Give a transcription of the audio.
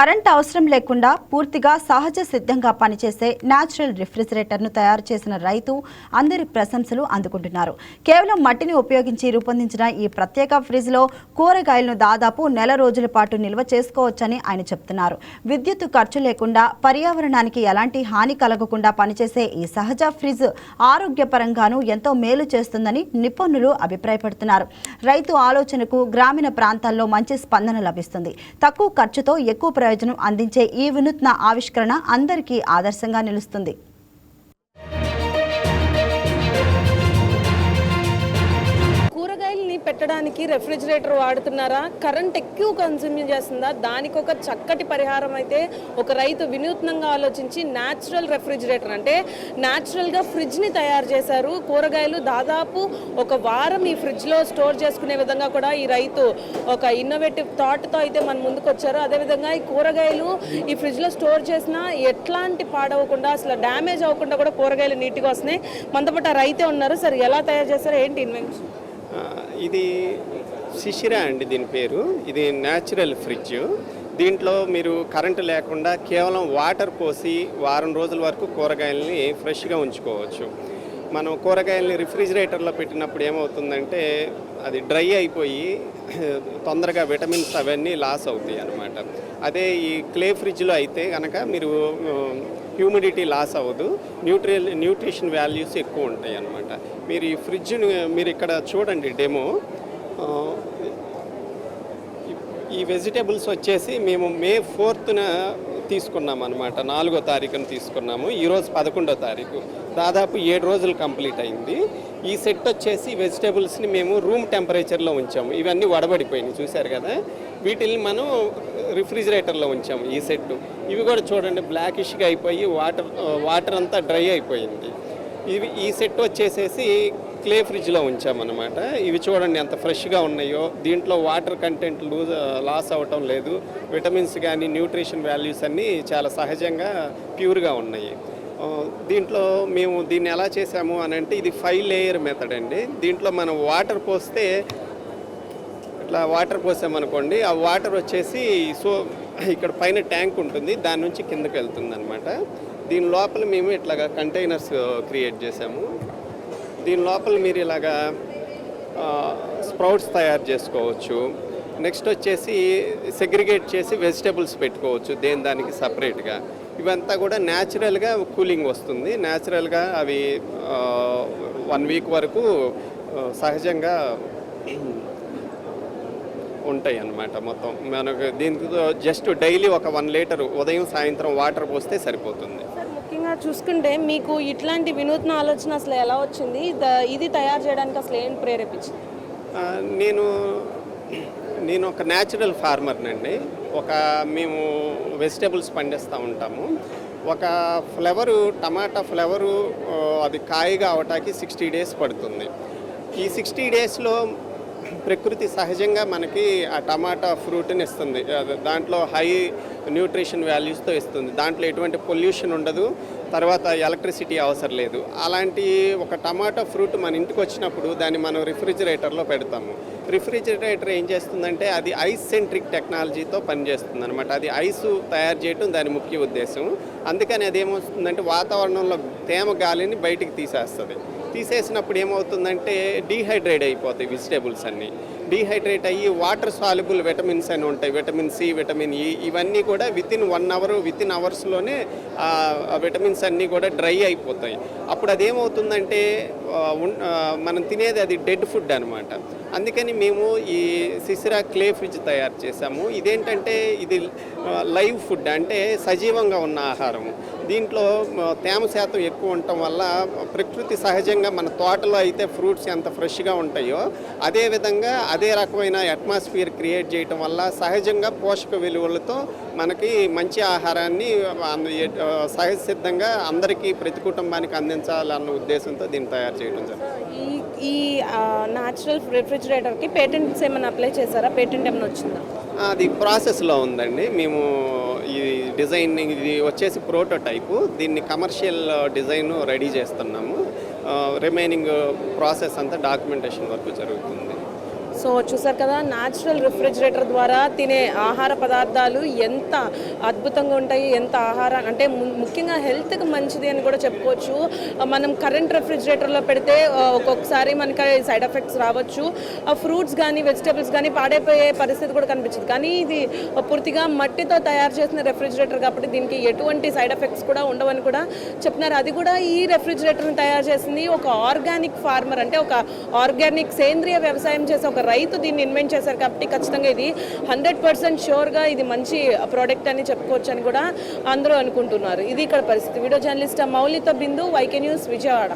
Current అవసరం లేకుండా పూర్తిగా సహజ సిద్ధంగా పనిచేసే న్యాచురల్ రిఫ్రిజిరేటర్ను తయారు చేసిన రైతు అందరి ప్రశంసలు అందుకుంటున్నారు. కేవలం మట్టిని ఉపయోగించి రూపొందించిన ఈ ప్రత్యేక ఫ్రిడ్జ్లో కూరగాయలను దాదాపు నెల రోజుల పాటు నిల్వ చేసుకోవచ్చని ఆయన చెప్తున్నారు. విద్యుత్ ఖర్చు లేకుండా పర్యావరణానికి ఎలాంటి హాని కలగకుండా పనిచేసే ఈ సహజ ఫ్రిడ్జ్ ఆరోగ్యపరంగానూ ఎంతో మేలు చేస్తుందని నిపుణులు అభిప్రాయపడుతున్నారు. రైతు ఆలోచనకు గ్రామీణ ప్రాంతాల్లో మంచి స్పందన లభిస్తుంది. తక్కువ ఖర్చుతో ఎక్కువ ప్రయోజనం అందించే ఈ వినూత్న ఆవిష్కరణ అందరికీ ఆదర్శంగా నిలుస్తుంది. కూరగాయల్ని పెట్టడానికి రెఫ్రిజిరేటర్ వాడుతున్నారా? కరెంట్ ఎక్కువ కన్స్యూమ్ చేస్తుందా? దానికి ఒక చక్కటి పరిహారం అయితే ఒక రైతు వినూత్నంగా ఆలోచించి న్యాచురల్ రెఫ్రిజిరేటర్ అంటే న్యాచురల్గా ఫ్రిడ్జ్ని తయారు చేశారు. కూరగాయలు దాదాపు ఒక వారం ఈ ఫ్రిడ్జ్లో స్టోర్ చేసుకునే విధంగా కూడా ఈ రైతు ఒక ఇన్నోవేటివ్ థాట్తో అయితే మన ముందుకు వచ్చారు. అదేవిధంగా ఈ కూరగాయలు ఈ ఫ్రిడ్జ్లో స్టోర్ చేసినా ఎట్లాంటి పాడవకుండా అసలు డ్యామేజ్ అవ్వకుండా కూడా కూరగాయలు నీట్గా వస్తున్నాయి. మనతో పాటు ఆ రైతే ఉన్నారు. సరే, ఎలా తయారు చేస్తారో ఏంటి ఇన్వెన్షన్? ఇది శిశిర అండి దీని పేరు. ఇది న్యాచురల్ ఫ్రిడ్జ్. దీంట్లో మీరు కరెంటు లేకుండా కేవలం వాటర్ పోసి వారం రోజుల వరకు కూరగాయలని ఫ్రెష్గా ఉంచుకోవచ్చు. మనం కూరగాయలని రిఫ్రిజిరేటర్లో పెట్టినప్పుడు ఏమవుతుందంటే అది డ్రై అయిపోయి తొందరగా విటమిన్స్ అవన్నీ లాస్ అవుతాయి అన్నమాట. అదే ఈ క్లే ఫ్రిడ్జ్లో అయితే కనుక మీరు హ్యూమిడిటీ లాస్ అవ్వదు, న్యూట్రిషన్ వాల్యూస్ ఎక్కువ ఉంటాయి అన్నమాట. మీరు ఈ ఫ్రిడ్జ్ని మీరు ఇక్కడ చూడండి డెమో. ఈ వెజిటేబుల్స్ వచ్చేసి మేము మే 4న తీసుకున్నాం అనమాట. 4వ తారీఖున తీసుకున్నాము. ఈరోజు 11వ తారీఖు. దాదాపు 7 రోజులు కంప్లీట్ అయింది. ఈ సెట్ వచ్చేసి వెజిటేబుల్స్ని మేము రూమ్ టెంపరేచర్లో ఉంచాము. ఇవన్నీ వడబడిపోయినాయి చూశారు కదా. వీటిని మనం రిఫ్రిజిరేటర్లో ఉంచాము ఈ సెట్. ఇవి కూడా చూడండి బ్లాకిష్గా అయిపోయి వాటర్ అంతా డ్రై అయిపోయింది. ఈ సెట్ వచ్చేసేసి క్లే ఫ్రిడ్జ్లో ఉంచామన్నమాట. ఇవి చూడండి ఎంత ఫ్రెష్గా ఉన్నాయో. దీంట్లో వాటర్ కంటెంట్ లాస్ అవ్వటం లేదు. విటమిన్స్ కానీ న్యూట్రిషన్ వాల్యూస్ అన్నీ చాలా సహజంగా ప్యూర్గా ఉన్నాయి. దీంట్లో మేము దీన్ని ఎలా చేసాము అని అంటే ఇది 5 లేయర్ మెథడ్ అండి. దీంట్లో మనం వాటర్ పోస్తే ఇట్లా వాటర్ పోసామనుకోండి, ఆ వాటర్ వచ్చేసి ఇక్కడ పైన ట్యాంక్ ఉంటుంది, దాని నుంచి కిందకి వెళ్తుంది అనమాట. దీని లోపల మేము ఇట్లాగా కంటైనర్స్ క్రియేట్ చేసాము. దీని లోపల మీరు ఇలాగా స్ప్రౌట్స్ తయారు చేసుకోవచ్చు. నెక్స్ట్ వచ్చేసి సెగ్రిగేట్ చేసి వెజిటేబుల్స్ పెట్టుకోవచ్చు దానికి సపరేట్గా. ఇవంతా కూడా న్యాచురల్గా కూలింగ్ వస్తుంది. న్యాచురల్గా అవి 1 వీక్ వరకు సహజంగా ఉంటాయి అన్నమాట. మొత్తం మనకు దీంతో జస్ట్ డైలీ ఒక 1 లీటర్ ఉదయం సాయంత్రం వాటర్ పోస్తే సరిపోతుంది. ముఖ్యంగా చూసుకుంటే మీకు ఇట్లాంటి వినూత్న ఆలోచన అసలు ఎలా వచ్చింది? ఇది తయారు చేయడానికి అసలు ఏం ప్రేరేపించింది? నేను ఒక న్యాచురల్ ఫార్మర్నండి. మేము వెజిటేబుల్స్ పండిస్తూ ఉంటాము. ఒక ఫ్లవరు, టమాటా ఫ్లవరు అది కాయగా అవటానికి 60 డేస్ పడుతుంది. ఈ 60 డేస్లో ప్రకృతి సహజంగా మనకి ఆ టమాటా ఫ్రూట్ని ఇస్తుంది. దాంట్లో హై న్యూట్రిషన్ వాల్యూస్తో ఇస్తుంది. దాంట్లో ఎటువంటి పొల్యూషన్ ఉండదు, తర్వాత ఎలక్ట్రిసిటీ అవసరం లేదు. అలాంటి ఒక టమాటా ఫ్రూట్ మన ఇంటికి వచ్చినప్పుడు దాన్ని మనం రిఫ్రిజిరేటర్లో పెడతాము. రిఫ్రిజిరేటర్ ఏం చేస్తుందంటే అది ఐస్ సెంట్రిక్ టెక్నాలజీతో పనిచేస్తుంది అనమాట. అది ఐస్ తయారు చేయడం దాని ముఖ్య ఉద్దేశం. అందుకని అది ఏమవుతుందంటే వాతావరణంలో తేమ గాలిని బయటికి తీసేసినప్పుడు ఏమవుతుందంటే డీహైడ్రేట్ అయిపోతాయి వెజిటేబుల్స్ అన్నీ. డీహైడ్రేట్ అయ్యి వాటర్ సాల్యుబుల్ విటమిన్స్ అని ఉంటాయి, విటమిన్ సి, విటమిన్ ఈ, ఇవన్నీ కూడా వితిన్ అవర్స్లోనే విటమిన్స్ అన్నీ కూడా డ్రై అయిపోతాయి. అప్పుడు అదేమవుతుందంటే మనం తినేది అది డెడ్ ఫుడ్ అనమాట. అందుకని మేము ఈ శిశిర క్లే ఫ్రిడ్జ్ తయారు చేసాము. ఇదేంటంటే ఇది లైవ్ ఫుడ్, అంటే సజీవంగా ఉన్న ఆహారము. దీంట్లో తేమ శాతం ఎక్కువ ఉండటం వల్ల ప్రకృతి సహజంగా మన తోటలో అయితే ఫ్రూట్స్ ఎంత ఫ్రెష్గా ఉంటాయో అదేవిధంగా అదే రకమైన అట్మాస్ఫియర్ క్రియేట్ చేయటం వల్ల సహజంగా పోషక విలువలతో మనకి మంచి ఆహారాన్ని సహజ సిద్ధంగా అందరికీ ప్రతి కుటుంబానికి అందించాలన్న ఉద్దేశంతో దీన్ని తయారు చేయడం జరిగింది. ఈ న్యాచురల్ రిఫ్రిజిరేటర్కి పేటెంట్స్ ఏమైనా అప్లై చేశారా? పేటెంట్ ఏమైనా వచ్చిందా? అది ప్రాసెస్లో ఉందండి. మేము ఈ డిజైన్, ఇది వచ్చేసి ప్రోటోటైపు, దీన్ని కమర్షియల్ డిజైన్ రెడీ చేస్తున్నాము. రిమైనింగ్ ప్రాసెస్ అంతా డాక్యుమెంటేషన్ వరకు జరుగుతుంది. సో చూసారు కదా, న్యాచురల్ రిఫ్రిజిరేటర్ ద్వారా తినే ఆహార పదార్థాలు ఎంత అద్భుతంగా ఉంటాయి, ఎంత ఆహారం అంటే ముఖ్యంగా హెల్త్కి మంచిది అని కూడా చెప్పుకోవచ్చు. మనం కరెంట్ రెఫ్రిజిరేటర్లో పెడితే ఒక్కొక్కసారి మనకి సైడ్ ఎఫెక్ట్స్ రావచ్చు. ఫ్రూట్స్ కానీ వెజిటేబుల్స్ కానీ పాడైపోయే పరిస్థితి కూడా కనిపించింది. కానీ ఇది పూర్తిగా మట్టితో తయారు చేసిన రెఫ్రిజిరేటర్ కాబట్టి దీనికి ఎటువంటి సైడ్ ఎఫెక్ట్స్ కూడా ఉండవని కూడా చెప్తున్నారు. అది కూడా ఈ రెఫ్రిజిరేటర్ని తయారు చేసింది ఒక ఆర్గానిక్ ఫార్మర్, అంటే ఒక ఆర్గానిక్ సేంద్రియ వ్యవసాయం చేసే ఒక రైతు దీన్ని ఇన్వెంట్ చేశారు. కాబట్టి ఖచ్చితంగా ఇది 100% షూర్గా ఇది మంచి ప్రోడక్ట్ అని చెప్పుకోవచ్చు అని కూడా అందరూ అనుకుంటున్నారు. ఇది ఇక్కడ పరిస్థితి. వీడియో జర్నలిస్ట్ మౌలితో బిందు, వైకే న్యూస్, విజయవాడ.